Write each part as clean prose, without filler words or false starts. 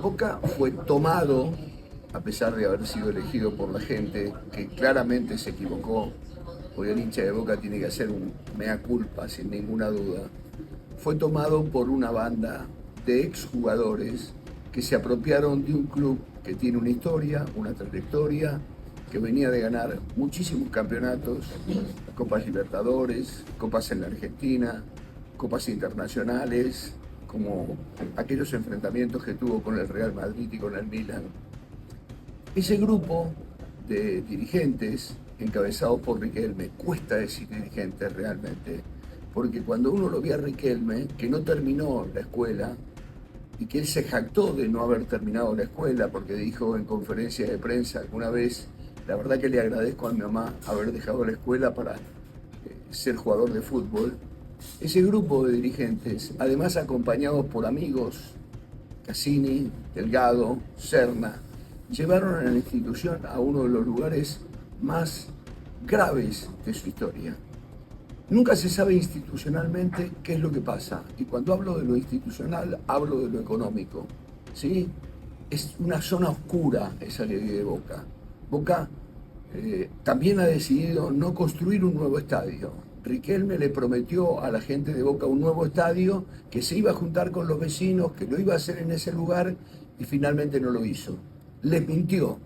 Boca fue tomado, a pesar de haber sido elegido por la gente, que claramente se equivocó, porque el hincha de Boca tiene que hacer un mea culpa, sin ninguna duda. Fue tomado por una banda de exjugadores que se apropiaron de un club que tiene una historia, una trayectoria, que venía de ganar muchísimos campeonatos, Copas Libertadores, Copas en la Argentina, Copas internacionales, como aquellos enfrentamientos que tuvo con el Real Madrid y con el Milan. Ese grupo de dirigentes, encabezados por Riquelme, cuesta decir dirigentes realmente, porque cuando uno lo ve a Riquelme, que no terminó la escuela, y que él se jactó de no haber terminado la escuela, porque dijo en conferencia de prensa alguna vez, la verdad que le agradezco a mi mamá haber dejado la escuela para ser jugador de fútbol. Ese grupo de dirigentes, además acompañados por amigos, Cassini, Delgado, Serna, llevaron a la institución a uno de los lugares más graves de su historia. Nunca se sabe institucionalmente qué es lo que pasa. Y cuando hablo de lo institucional, hablo de lo económico. ¿Sí? Es una zona oscura esa ley de Boca. Boca también ha decidido no construir un nuevo estadio. Riquelme le prometió a la gente de Boca un nuevo estadio, que se iba a juntar con los vecinos, que lo iba a hacer en ese lugar, y finalmente no lo hizo. Les mintió.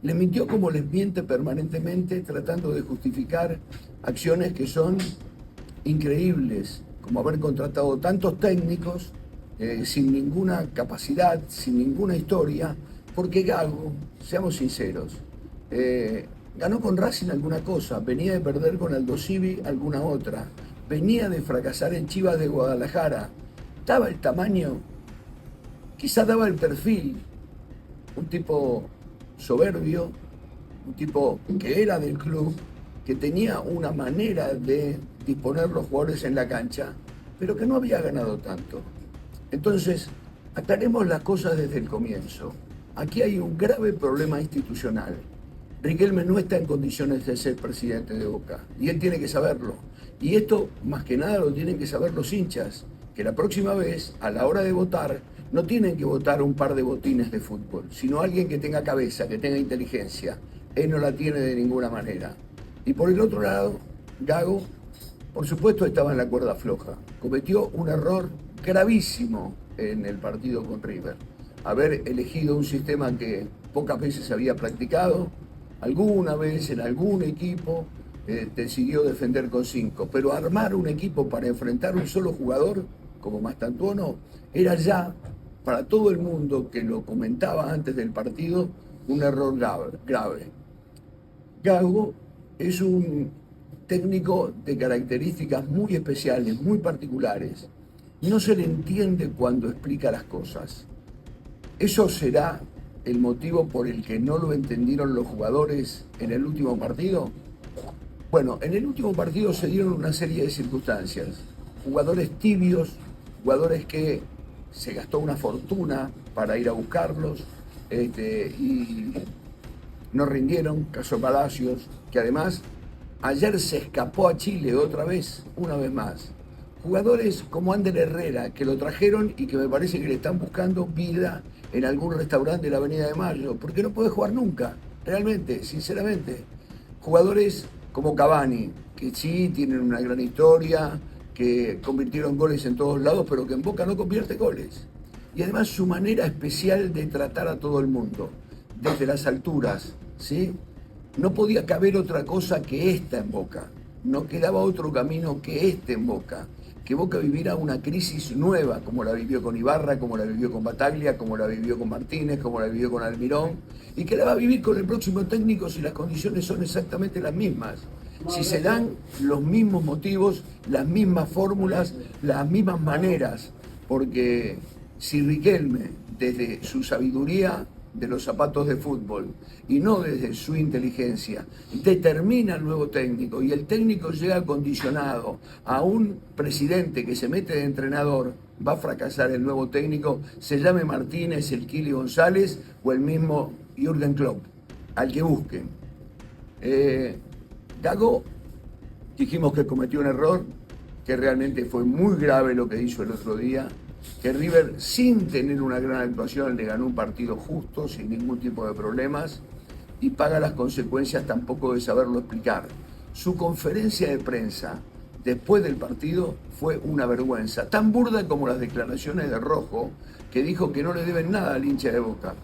Les mintió como les miente permanentemente, tratando de justificar acciones que son increíbles, como haber contratado tantos técnicos sin ninguna capacidad, sin ninguna historia, porque Gago, seamos sinceros, ganó con Racing alguna cosa, venía de perder con Aldo Civi alguna otra, venía de fracasar en Chivas de Guadalajara, daba el tamaño, quizá daba el perfil, un tipo soberbio, un tipo que era del club, que tenía una manera de disponer los jugadores en la cancha, pero que no había ganado tanto. Entonces, aclaremos las cosas desde el comienzo. Aquí hay un grave problema institucional. Riquelme no está en condiciones de ser presidente de Boca, y él tiene que saberlo. Y esto, más que nada, lo tienen que saber los hinchas, que la próxima vez, a la hora de votar, no tienen que votar un par de botines de fútbol, sino alguien que tenga cabeza, que tenga inteligencia. Él no la tiene de ninguna manera. Y por el otro lado, Gago, por supuesto, estaba en la cuerda floja. Cometió un error gravísimo en el partido con River. Haber elegido un sistema que pocas veces había practicado, alguna vez en algún equipo decidió defender con 5, pero armar un equipo para enfrentar un solo jugador, como Mastantuono, era ya, para todo el mundo que lo comentaba antes del partido, un error grave. Gago es un técnico de características muy especiales, muy particulares. No se le entiende cuando explica las cosas. ¿Eso será el motivo por el que no lo entendieron los jugadores en el último partido? Bueno, en el último partido se dieron una serie de circunstancias. Jugadores tibios, jugadores que se gastó una fortuna para ir a buscarlos y no rindieron, caso Palacios, que además ayer se escapó a Chile otra vez, una vez más. Jugadores como Ander Herrera, que lo trajeron y que me parece que le están buscando vida en algún restaurante de la Avenida de Mayo, porque no puede jugar nunca, realmente, sinceramente. Jugadores como Cavani, que sí tienen una gran historia, que convirtieron goles en todos lados, pero que en Boca no convierte goles. Y además su manera especial de tratar a todo el mundo, desde las alturas, ¿sí? No podía caber otra cosa que esta en Boca. No quedaba otro camino que este en Boca. Que Boca viviera una crisis nueva, como la vivió con Ibarra, como la vivió con Bataglia, como la vivió con Martínez, como la vivió con Almirón, y que la va a vivir con el próximo técnico si las condiciones son exactamente las mismas. Si se dan los mismos motivos, las mismas fórmulas, las mismas maneras, porque si Riquelme, desde su sabiduría de los zapatos de fútbol y no desde su inteligencia, determina el nuevo técnico y el técnico llega condicionado a un presidente que se mete de entrenador, va a fracasar el nuevo técnico, se llame Martínez, el Kili González o el mismo Jürgen Klopp, al que busquen. Gago, dijimos que cometió un error, que realmente fue muy grave lo que hizo el otro día, que River, sin tener una gran actuación, le ganó un partido justo, sin ningún tipo de problemas, y paga las consecuencias tampoco de saberlo explicar. Su conferencia de prensa después del partido fue una vergüenza, tan burda como las declaraciones de Rojo, que dijo que no le deben nada al hincha de Boca.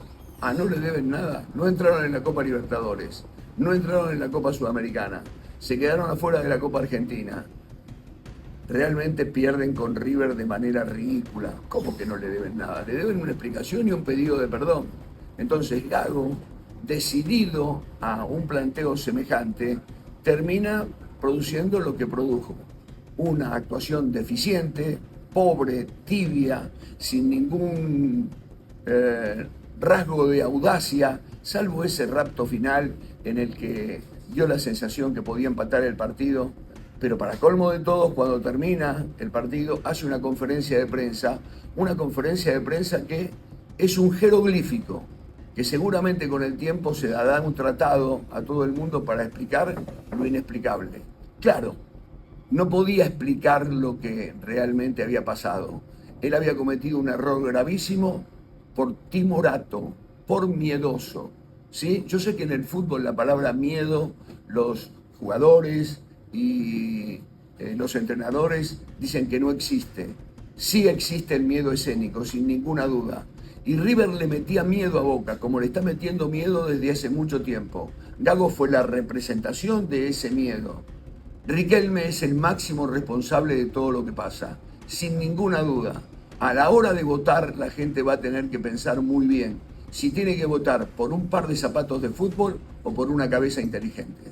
Ah, no le deben nada. No entraron en la Copa Libertadores, no entraron en la Copa Sudamericana, se quedaron afuera de la Copa Argentina. Realmente pierden con River de manera ridícula. ¿Cómo que no le deben nada? Le deben una explicación y un pedido de perdón. Entonces Gago, decidido a un planteo semejante, termina produciendo lo que produjo. Una actuación deficiente, pobre, tibia, sin ningún rasgo de audacia, salvo ese rapto final en el que dio la sensación que podía empatar el partido. Pero para colmo de todos, cuando termina el partido, hace una conferencia de prensa que es un jeroglífico, que seguramente con el tiempo se dará un tratado a todo el mundo para explicar lo inexplicable. Claro, no podía explicar lo que realmente había pasado. Él había cometido un error gravísimo por timorato, por miedoso. ¿Sí? Yo sé que en el fútbol la palabra miedo, los jugadores y los entrenadores dicen que no existe. Sí existe el miedo escénico, sin ninguna duda. Y River le metía miedo a Boca, como le está metiendo miedo desde hace mucho tiempo. Gago fue la representación de ese miedo. Riquelme es el máximo responsable de todo lo que pasa, sin ninguna duda. A la hora de votar, la gente va a tener que pensar muy bien si tiene que votar por un par de zapatos de fútbol o por una cabeza inteligente.